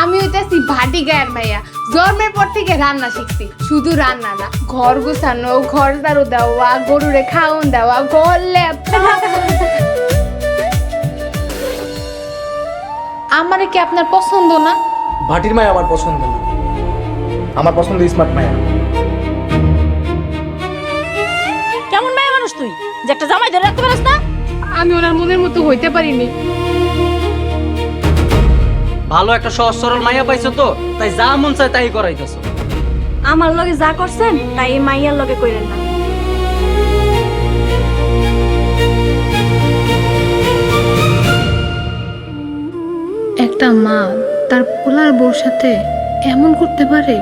আমি হইতেছি ভাটি গায়ের মাইয়া, জন্মের পর থেকে রান্না শিখছি। শুধু রান্না না, ঘর গোছানো, ঘর ঝাড়ু দেওয়া, গরুরে খাওন দেওয়া, ঘর লেপা। আমারে কি আপনার পছন্দ না? ভাটির মায়া আমার পছন্দ না, আমার পছন্দ স্মার্ট মায়া। কেমন মেয়ে মানুষ তুই যে একটা জামাই ধরে রাখতে পারিস না? আমি ওনার মনের মতো হইতে পারিনি। ভালো একটা সহজ সরল মাইয়া পাইছো তো, তাই যা মন চায় তাই করাইতেছো। আমার লগে যা করছেন তাই এই মাইয়ার লগে কইরেন না। একটা মা তার পোলার বউর সাথে এমন করতে পারে?